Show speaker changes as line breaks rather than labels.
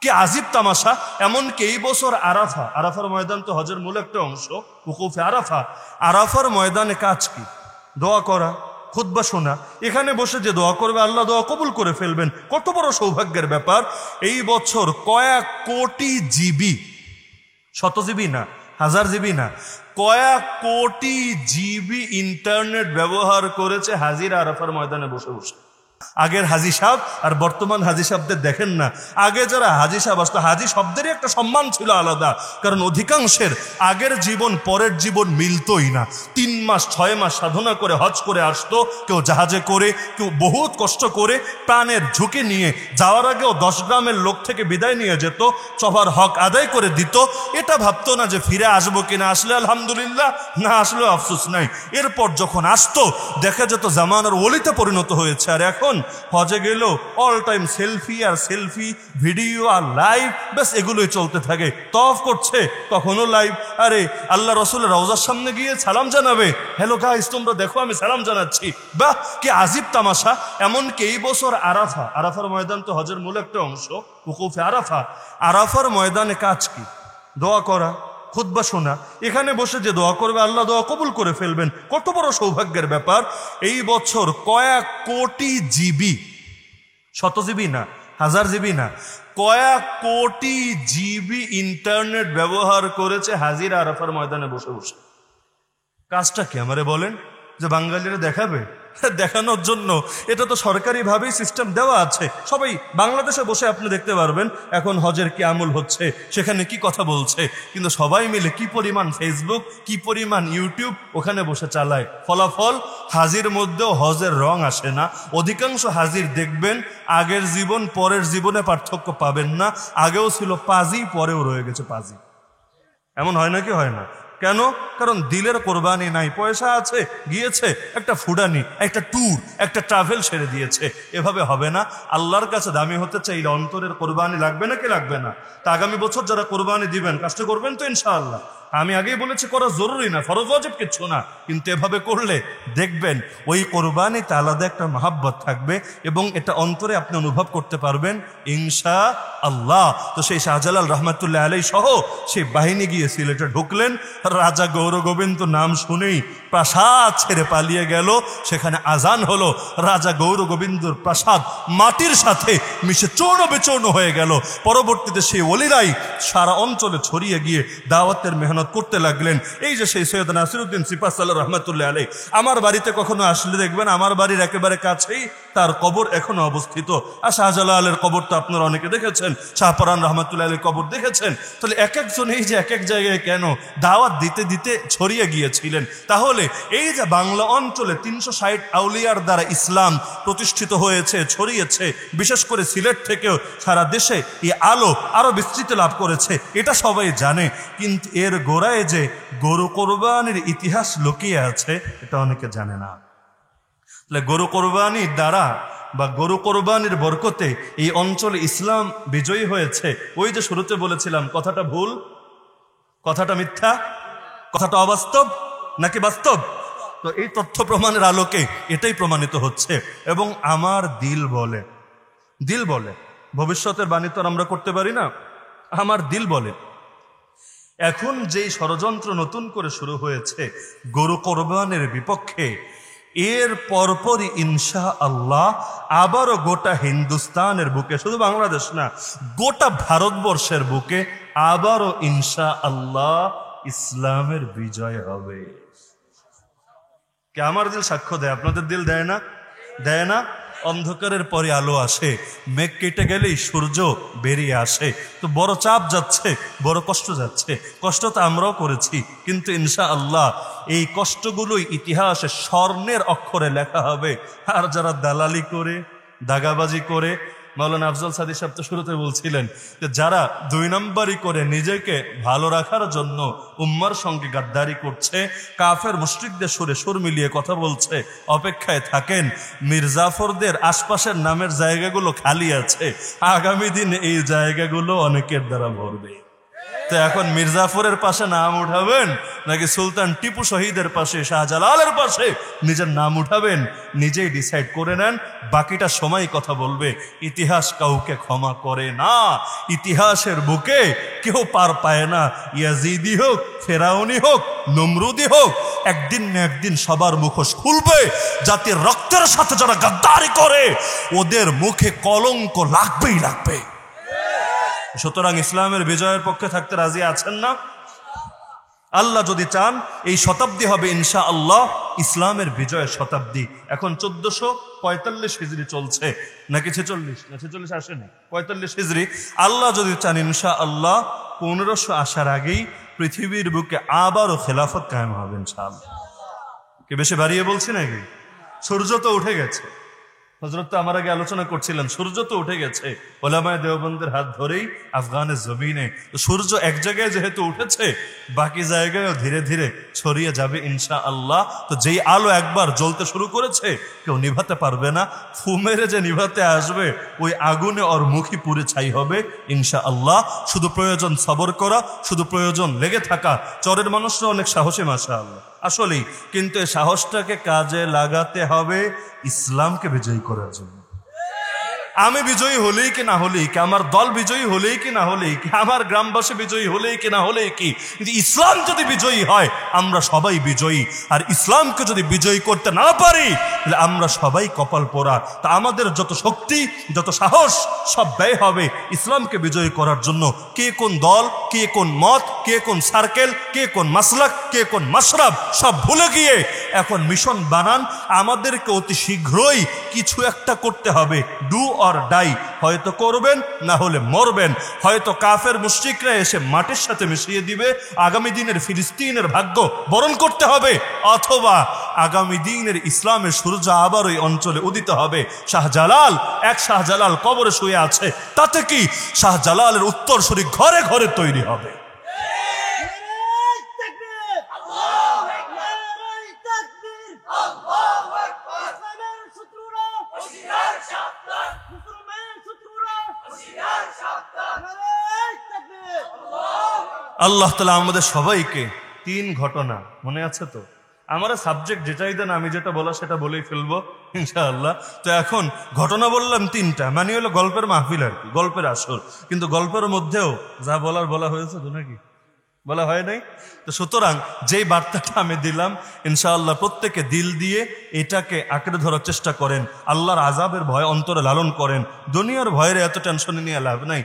কি আজিব তামাশা! এমনকি এই বছর আরাফার ময়দান তো হজের মূল একটা অংশ, উকুফে আরাফার ময়দানে কাজ কি? দোয়া করা, খুতবা শোনা। এখানে বসে যে দোয়া করবে আল্লাহ দোয়া কবুল করে ফেলবেন। কত বড় সৌভাগ্যের ব্যাপার! এই বছর কয়েক কোটি জিবি, 100 জিবি না, 1000 জিবি না, কয়েক কোটি জিবি ইন্টারনেট ব্যবহার করেছে হাজিরা আরাফার ময়দানে বসে বসে। আগের হাজি সাহেব আর বর্তমান হাজি সাহেবদের দেখেন না। আগে যারা হাজি সাহেব আসতো, হাজি শব্দেরই একটা সম্মান ছিল আলাদা, কারণ অধিকাংশের আগের জীবন পরের জীবন মিলতই না। 3 মাস 6 মাস সাধনা করে হজ করে আসতো, কেউ জাহাজে করে, কেউ বহুত কষ্ট করে প্রাণের ঝুঁকি নিয়ে যাওয়ার আগেও 10 গ্রামের লোক থেকে বিদায় নিয়ে যেত, সবার হক আদায় করে দিত। এটা ভাবতো না যে ফিরে আসবো কিনা, আসলে আলহামদুলিল্লাহ, না আসলেও আফসোস নাই। এরপর যখন আসতো দেখা যেত জামানার ওলিতে পরিণত হয়েছে। আর এখন হজে গেল অল টাইম সেলফি আর সেলফি, ভিডিও আর লাইভ, ব্যাস এগুলোই চলতে থাকে। তওয়াফ করছে, কখনো লাইভ। আরে আল্লাহ রসুলের রওজার সামনে গিয়ে সালাম জানাবে, হ্যালো গাইস তোমরা দেখো আমি সালাম জানাচ্ছি। বাহ, কি আজিব তামাশা! এমনকি এই বছর আরাফার ময়দান তো হজের মূল একটা অংশ, উকুফে আরাফার ময়দানে কাজ কি? দোয়া করা, খুতবা শোনা। এখানে বসে যে দোয়া করবে আল্লাহ দোয়া কবুল করে ফেলবেন। কত বড় সৌভাগ্যের ব্যাপার! এই বছর কয়েক কোটি জিবি, 100 জিবি না, 1000 জিবি না, কয়েক কোটি জিবি ইন্টারনেট ব্যবহার করেছে হাজিরা আরাফার ময়দানে বসে বসে। কাজটা কি আমারে বলেন? যে বাঙালিরা দেখাবে? দেখানোর জন্য এটা তো সরকারিভাবেই সিস্টেম দেওয়া আছে। সবাই বাংলাদেশে বসে আপনি দেখতে পারবেন এখন হজের কি আমল হচ্ছে, সেখানে কি কথা বলছে, কিন্তু সবাই মিলে কি পরিমাণ ফেসবুক, কি পরিমাণ ইউটিউব ওখানে বসে চালায়। ফলাফল হাজির মধ্যেও হজের রং আসে না। অধিকাংশ হাজির দেখবেন আগের জীবন পরের জীবনে পার্থক্য পাবেন না। আগেও ছিল পাজি, পরেও রয়ে গেছে পাজি। এমন হয় নাকি? হয় না। কেন? কারণ দিলের কোরবানি নাই। পয়সা আছে, গিয়েছে একটা ফুডানি, একটা ট্যুর, একটা ট্রাভেল সেরে দিয়েছে। এভাবে হবে না। আল্লাহর কাছে দামি হতে চাইলে অন্তরের কোরবানি লাগবে নাকি লাগবে না? তা আগামী বছর যারা কোরবানি দিবেন কাজটা করবেন তো ইনশাআল্লাহ। আমি আগেই বলেছি করা জরুরি না, ফরজ ওয়াজিব কিচ্ছু না, কিন্তু এভাবে করলে দেখবেন ওই কোরবানিতে আলাদা একটা মহাব্বত থাকবে এবং এটা অন্তরে আপনি অনুভব করতে পারবেন ইনশাআল্লাহ। তো সেই শাহজালাল রহমাতুল্লাহ আলাইহি সহ সেই বাহিনী গিয়ে সিলেটে ঢুকলেন। রাজা গৌরগোবিন্দ নাম শুনেই প্রাসাদ ছেড়ে পালিয়ে গেল। সেখানে আজান হলো, রাজা গৌরগোবিন্দর প্রাসাদ মাটির সাথে মিশে চূর্ণ বিচূর্ণ হয়ে গেল। পরবর্তীতে সেই ওলিরাই সারা অঞ্চলে ছড়িয়ে গিয়ে দাওয়াতের মেহনত করতে লাগলেন। এই যে সেই সৈয়দ নাসিরউদ্দিন সিপাহসালার রহমাতুল্লাহ আলাইহি, আমার বাড়িতে কখনো আসলে দেখবেন আমার বাড়ির একেবারে কাছেই তার কবর এখনো অবস্থিত। আর শাহজালালের কবর তো আপনারা অনেকে দেখেছেন, শাহপরান রহমাতুল্লাহ আলাইহির কবর দেখেছেন। তাহলে এক একজন এই যে এক এক জায়গায় কেন দাওয়াত দিতে দিতে ছড়িয়ে গিয়েছিলেন। তাহলে এই যে বাংলা অঞ্চলে 360 আউলিয়ার দ্বারা ইসলাম প্রতিষ্ঠিত হয়েছে, ছড়িয়েছে, বিশেষ করে সিলেট থেকেও সারা দেশে এই আলো আরো বিস্তৃত লাভ করেছে, এটা সবাই জানে। কিন্তু এর গোড়ায় যে গরু কোরবানির ইতিহাস লুকিয়ে আছে এটা অনেকে জানে না। তাহলে গরু কোরবানির দ্বারা বা গরু কোরবানির বরকতে এই অঞ্চলে ইসলাম বিজয়ী হয়েছে। ওই যে শুরুতে বলেছিলাম কথাটা ভুল, কথাটা মিথ্যা, কথাটা অবাস্তব নাকি বাস্তব? তো এই তথ্য প্রমাণের আলোকে এটাই প্রমাণিত হচ্ছে। এবং আমার দিল বলে, ভবিষ্যতের বাণী তো আমরা করতে পারি না, আমার দিল বলে এখন যেই ষড়যন্ত্র নতুন করে শুরু হয়েছে গরু কোরবানের বিপক্ষে, এর পরপরই ইনশাআল্লাহ আবারও গোটা হিন্দুস্তানের বুকে, শুধু বাংলাদেশ না গোটা ভারতবর্ষের বুকে আবারও ইনশাআল্লাহ ইসলামের বিজয় হবে। কে আমার দিল সাক্ষ্য দেয়? আপনাদের দিল দেয় না? দেয় না? অন্ধকারের পরে আলো আসে, মেঘ কেটে গেলেই সূর্য বেরিয়ে আসে। তো বড় চাপ যাচ্ছে, বড় কষ্ট যাচ্ছে, কষ্ট তো আমরাও করেছি, কিন্তু ইনশাআল্লাহ এই কষ্টগুলোই ইতিহাসে স্বর্ণের অক্ষরে লেখা হবে। আর যারা দালালি করে, দাগাবাজি করে, মাওলানা আফজল সাদি সাহেব তো শুরুতে বলছিলেন যে যারা 2 নম্বরই করে নিজেকে ভালো রাখার জন্য উম্মার সঙ্গে গাদ্দারি করছে, কাফের মুশরিকদের সুরে সুর মিলিয়ে কথা বলছে, অপেক্ষায় থাকেন। মির্জাফরদের আশপাশের নামের জায়গাগুলো খালি আছে, আগামী দিন এই জায়গাগুলো অনেকের দ্বারা ভরবে। তো এখন মির্জাফরের পাশে নাম উঠাবেন নাকি সুলতান টিপু শহীদের পাশে, শাহজালালের পাশে নিজের নাম উঠাবেন? নিজেই ডিসাইড করে নেন, বাকিটা সময় কথা বলবে। ইতিহাস কাউকে ক্ষমা করে না, ইতিহাসের বুকে কেউ পার পায় না। ইয়াজিদি হোক, ফেরাউনি হোক, নমরুদি হোক, একদিন না একদিন সবার মুখোশ খুলবে। জাতির রক্তের সাথে যারা গাদ্দারি করে ওদের মুখে কলঙ্ক লাগবেই লাগবে। সুতরাং ইসলামের বিজয়ের পক্ষে থাকতে রাজি আছেন না? আল্লাহ যদি চান এই শতাব্দী হবে ইনশাআল্লাহ ইসলামের বিজয়ের শতাব্দী। এখন 1445 হিজরি চলছে, নাকি 46? না 46 আসেনি, 45 হিজরি। আল্লাহ যদি চান ইনশাআল্লাহ 1500 আসার আগেই পৃথিবীর বুকে আবারও খেলাফত কায়েম হবে ইনশাআল্লাহ। কি বেশি বাড়িয়ে বলছি নাকি? সূর্য তো উঠে গেছে, হযরত তো আমার আগে আলোচনা করছিলেন, সূর্য তো উঠে গেছে ওলামায়ে দেওবন্দের হাত ধরেই আফগানের জমিনে। তো সূর্য এক জায়গায় যেহেতু উঠেছে, বাকি জায়গায়ও ধীরে ধীরে ছড়িয়ে যাবে ইনশাআল্লাহ। তো যেই আলো একবার জ্বলতে শুরু করেছে কেউ নিভাতে পারবে না। ফু মেরে যে নিভাতে আসবে ওই আগুনে ওর মুখই পুড়ে ছাই হবে ইনশাআল্লাহ। শুধু প্রয়োজন সবর করা, শুধু প্রয়োজন লেগে থাকা। চরের মানুষরা অনেক সাহসী মাশাআল্লাহ আসলেই, কিন্তু এই সাহসটাকে কাজে লাগাতে হবে ইসলামকে বিজয়ী করার জন্য। আমি বিজয়ী হলেই কি না হলেই কি, আমার দল বিজয়ী হলেই কি না হলেই কি, আমার গ্রামবাসী বিজয়ী হলেই কি না হলেই কি, কিন্তু ইসলাম যদি বিজয়ী হয় আমরা সবাই বিজয়ী। আর ইসলামকে যদি বিজয়ী করতে না পারি তাহলে আমরা সবাই কপাল পোড়া। তা আমাদের যত শক্তি, যত সাহস সব ব্যয় হবে ইসলামকে বিজয়ী করার জন্য। কে কোন দল, কে কোন মত, কে কোন সার্কেল, কে কোন মাসলাক, কে কোন মাশরাব সব ভুলে গিয়ে এখন মিশন বানান। আমাদেরকে অতি শীঘ্রই কিছু একটা করতে হবে, ডু অর ডাই। হয়তো করবেন, না হলে মরবেন। হয়তো কাফের মুশরিকরা এসে মাটির সাথে মিশিয়ে দিবে, আগামী দিনের ফিলিস্তিনের ভাগ্য বরণ করতে হবে, অথবা আগামী দিনের ইসলামের সূর্য আবার ওই অঞ্চলে উদিত হবে। শাহজালাল, এক শাহজালাল কবরে শুয়ে আছে, তাতে কি? শাহজালালের উত্তরসূরি ঘরে ঘরে তৈরি হবে। আল্লাহ তাআলা আমাদের সবাইকে 3 ঘটনা মনে আছে তো? আমার সাবজেক্ট যেটাই দেন আমি যেটা বলা সেটা বলেই ফেলবো ইনশাআল্লাহ। তো এখন ঘটনা বললাম 3টা, মানে হলো গল্পের মাহফিল আর কি, গল্পের আসর। কিন্তু গল্পের মধ্যেও যা বলার বলা হয়েছে তো, নাকি বলা হয় নাই? তো সুতরাং যেই বার্তাটা আমি দিলাম ইনশাআল্লাহ প্রত্যেকে দিল দিয়ে এটাকে আঁকড়ে ধরার চেষ্টা করেন। আল্লাহর আযাবের ভয় অন্তরে লালন করেন। দুনিয়ার ভয়ের এত টেনশন নিয়ে লাভ নাই।